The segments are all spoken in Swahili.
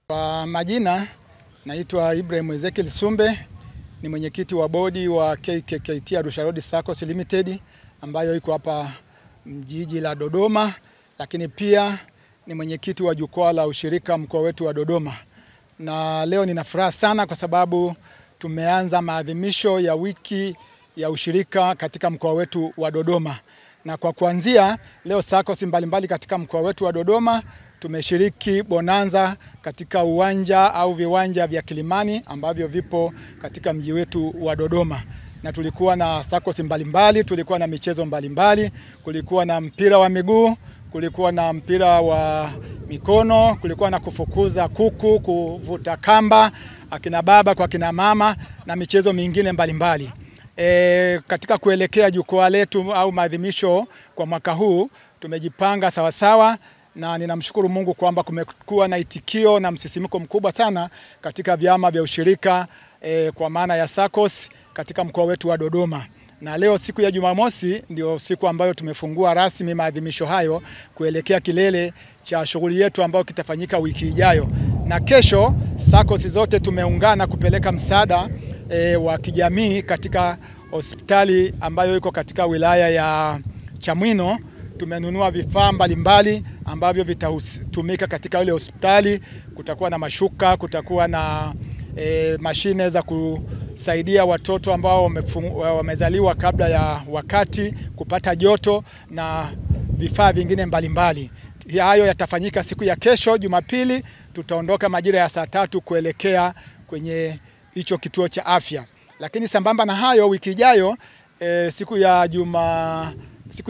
Kwa majina naitwa Ibrahim Ezekiel Sumbe, ni mwenyekiti wa bodi wa KKKT Arusha Road SACCOS Limited ambayo iko hapa jiji la Dodoma, lakini pia ni mwenyekiti wa jukwaa la ushirika mkoa wetu wa Dodoma. Na leo nina furaha sana kwa sababu tumeanza maadhimisho ya wiki ya ushirika katika mkoa wetu wa Dodoma. Na kwa kuanzia leo SACCOS mbalimbali katika mkoa wetu wa Dodoma tumeshiriki bonanza katika uwanja au viwanja vya Kilimani ambavyo vipo katika mji wetu wa Dodoma. Na tulikuwa na SACCOS mbalimbali, tulikuwa na michezo mbalimbali, kulikuwa na mpira wa miguu, kulikuwa na mpira wa mikono, kulikuwa na kufukuza kuku, kuvuta kamba, akina baba kwa akina mama na michezo mingine mbalimbali. Katika kuelekea jukwaa letu au maadhimisho kwa mwaka huu tumejipanga sawasawa, na ninamshukuru Mungu kwamba kumekuwa na itikio na msisimko mkubwa sana katika vyama vya ushirika kwa maana ya SACCOS katika mkoa wetu wa Dodoma. Na leo siku ya Jumamosi ndio siku ambayo tumefungua rasmi maadhimisho hayo kuelekea kilele cha shughuli yetu ambayo kitafanyika wiki ijayo. Na kesho SACCOS zote tumeungana kupeleka msaada wa kijamii katika hospitali ambayo iko katika wilaya ya Chamwino. Tumenunua vifaa mbalimbali ambavyo vitatumika katika ile hospitali. Kutakuwa na mashuka, kutakuwa na mashine za kusaidia watoto ambao wamezaliwa kabla ya wakati kupata joto na vifaa vingine mbalimbali. Hayo yatafanyika siku ya kesho Jumapili. Tutaondoka majira ya saa 3 kuelekea kwenye hicho kituo cha afya. Lakini sambamba na hayo, wiki ijayo siku ya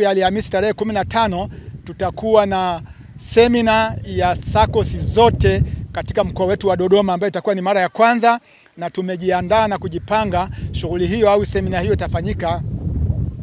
Alhamisi tarehe 15 tutakuwa na semina ya SACCOS zote katika mkoa wetu wa Dodoma ambayo itakuwa ni mara ya kwanza, na tumejiandaa na kujipanga. Shughuli hiyo au semina hiyo itafanyika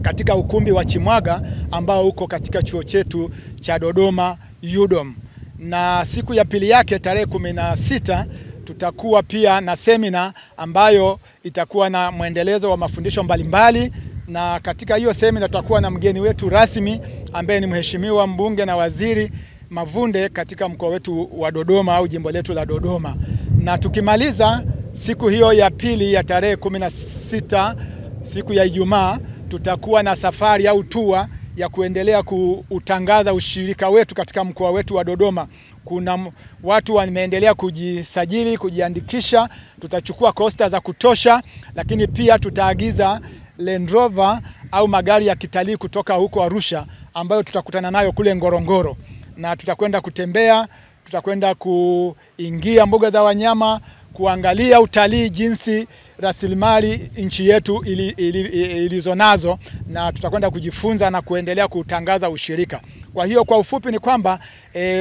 katika ukumbi wa Chimwaga ambao uko katika chuo chetu cha Dodoma UDOM. Na siku ya pili yake tarehe 16 tutakuwa pia na semina ambayo itakuwa na mwendelezo wa mafundisho mbalimbali, na katika hiyo semina tutakuwa na mgeni wetu rasmi ambaye ni mheshimiwa mbunge na waziri Mavunde katika mkoa wetu wa Dodoma au jimbo letu la Dodoma. Na tukimaliza siku hiyo ya pili ya tarehe 16 siku ya Ijumaa, tutakuwa na safari au tour ya kuendelea kutangaza ushirika wetu katika mkoa wetu wa Dodoma. Kuna watu wameendelea kujisajili, kujiandikisha. Tutachukua coaster za kutosha, lakini pia tutaagiza Land Rover au magari ya kitalii kutoka huko Arusha ambayo tutakutana nayo kule Ngorongoro. Na tutakwenda kutembea, tutakwenda kuingia mbuga za wanyama, kuangalia utalii jinsi rasilimali nchi yetu ilizonazo, na tutakwenda kujifunza na kuendelea kutangaza ushirika. Kwa hiyo kwa ufupi ni kwamba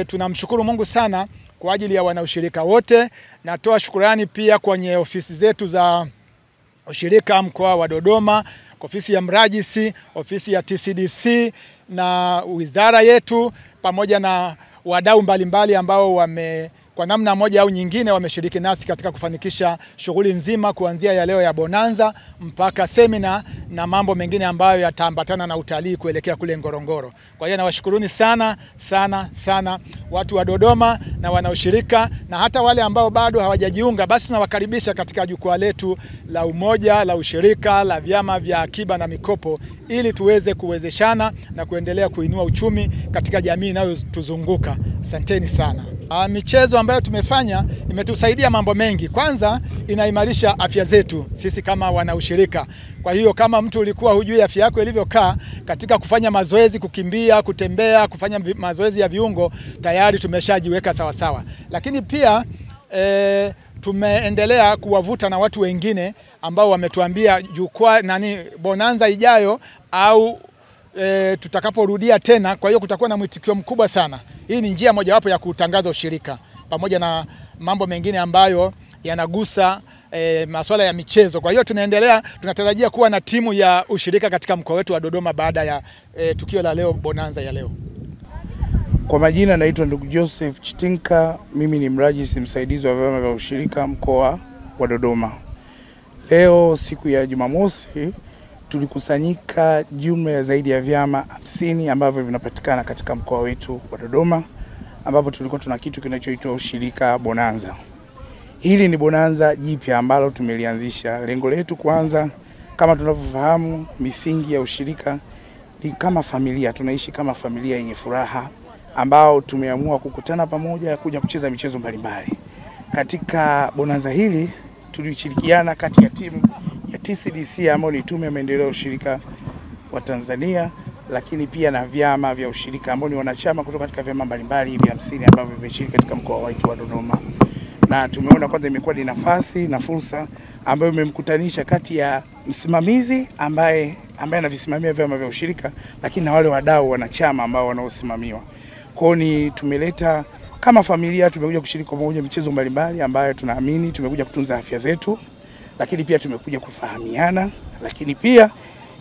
tunamshukuru Mungu sana kwa ajili ya wanaushirika wote. Natoa shukrani pia kwenye ofisi zetu za ushirika mkoa wa Dodoma, ofisi ya mrajisi, ofisi ya TCDC na wizara yetu, pamoja na wadau mbalimbali ambao kwa namna moja au nyingine wameshiriki nasi katika kufanikisha shughuli nzima, kuanzia ya leo ya bonanza mpaka semina na mambo mengine ambayo yataambatana na utalii kuelekea kule Ngorongoro. Kwa hiyo nawashukuruni sana sana sana watu wa Dodoma na wanaushirika, na hata wale ambao bado hawajajiunga, basi tunawakaribisha katika jukwaa letu la umoja la ushirika la vyama vya akiba na mikopo, ili tuweze kuwezeshana na kuendelea kuinua uchumi katika jamii inayotuzunguka. Asanteni sana. Michezo ambayo tumefanya imetusaidia mambo mengi. Kwanza, inaimarisha afya zetu sisi kama wanaushirika. Kwa hiyo kama mtu ulikuwa hujui afya yako ilivyokaa, katika kufanya mazoezi, kukimbia, kutembea, kufanya mazoezi ya viungo, tayari tumeshajiweka sawa sawa. Lakini pia tumeendelea kuwavuta na watu wengine ambao wametuambia bonanza ijayo au tutakaporudia tena. Kwa hiyo kutakuwa na mwitikio mkubwa sana. Hii ni njia mojawapo ya kutangaza ushirika pamoja na mambo mengine ambayo yanagusa masuala ya michezo. Kwa hiyo tunatarajia kuwa na timu ya ushirika katika mkoa wetu wa Dodoma baada ya tukio la leo, bonanza ya leo. Kwa majina naitwa ndugu Joseph Chitinka, mimi ni mrajisi msaidizi wa vyama vya ushirika mkoa wa Dodoma. Leo siku ya Jumamosi tulikusanyika jumla ya zaidi ya vyama 50 ambavyo vinapatikana katika mkoa wetu wa Dodoma, ambapo tulikuwa tuna kitu kinachoitwa ushirika bonanza. Hili ni bonanza jipya ambalo tumelianzisha. Lengo letu kwanza, kama tunavyofahamu, misingi ya ushirika ni kama familia, tunaishi kama familia yenye furaha, ambao tumeamua kukutana pamoja kuja kucheza michezo mbalimbali. Katika bonanza hili tulishirikiana kati ya timu ya TCDC ambayo ni Tume ya Maendeleo ya Ushirika wa Tanzania, lakini pia na vyama vya ushirika ambao ni wanachama kutoka katika vyama mbalimbali hivi 50 ambavyo vimeshiriki katika mkoa wetu wa Dodoma. Na tumeona kwanza imekuwa ni nafasi na fursa ambayo imemkutanisha kati ya msimamizi ambaye anavisimamia vyama vya ushirika, lakini na wale wadau wanachama ambao wanaosimamiwa. Kwa hiyo tumeleta kama familia, tumekuja kushiriki pamoja michezo mbalimbali ambayo tunaamini tumekuja kutunza afya zetu, lakini pia tumekuja kufahamiana, lakini pia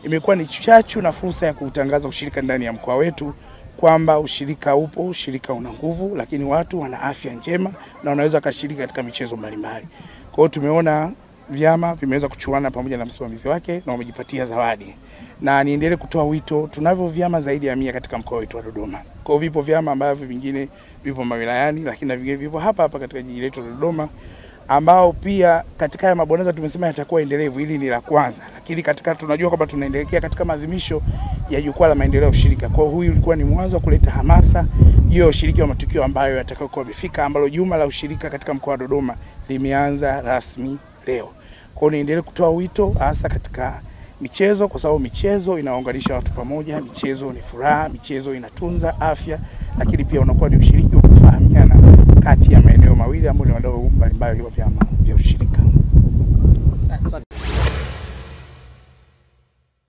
imekuwa ni chachu na fursa ya kutangaza ushirika ndani ya mkoa wetu, kwamba ushirika upo, ushirika una nguvu, lakini watu wana afya njema na wanaweza kushiriki katika michezo mbalimbali. Kwa hiyo tumeona vyama vimeweza kuchuana pamoja na msimamizi wake na wamejipatia zawadi. Na niendelee kutoa wito, tunavyo vyama zaidi ya 100 katika mkoa wetu wa Dodoma. Kwa hiyo vipo vyama ambavyo vingine vipo mawilayani, lakini na vingine vipo hapa katika jiji letu la Dodoma, ambao pia katika ya mabonanza tumesema yatakuwa endelevu. Hili ni la kwanza, lakini katika tunajua kwamba tunaendelea katika maadhimisho ya jukwaa la maendeleo ya ushirika. Kwa hiyo huyu ulikuwa ni mwanzo wa kuleta hamasa hiyo ushiriki wa matukio ambayo yatakayokuwa yamefika, ambalo juma la ushirika katika mkoa wa Dodoma limeanza rasmi leo. Kwa hiyo niendelee kutoa wito hasa katika michezo, kwa sababu michezo inaunganisha watu pamoja, michezo ni furaha, michezo inatunza afya, lakini pia unakuwa ni ushiriki wa kufahamiana kati ya maeneo mawili ambayo ni wadau mbalimbali wa vyama vya ushirika.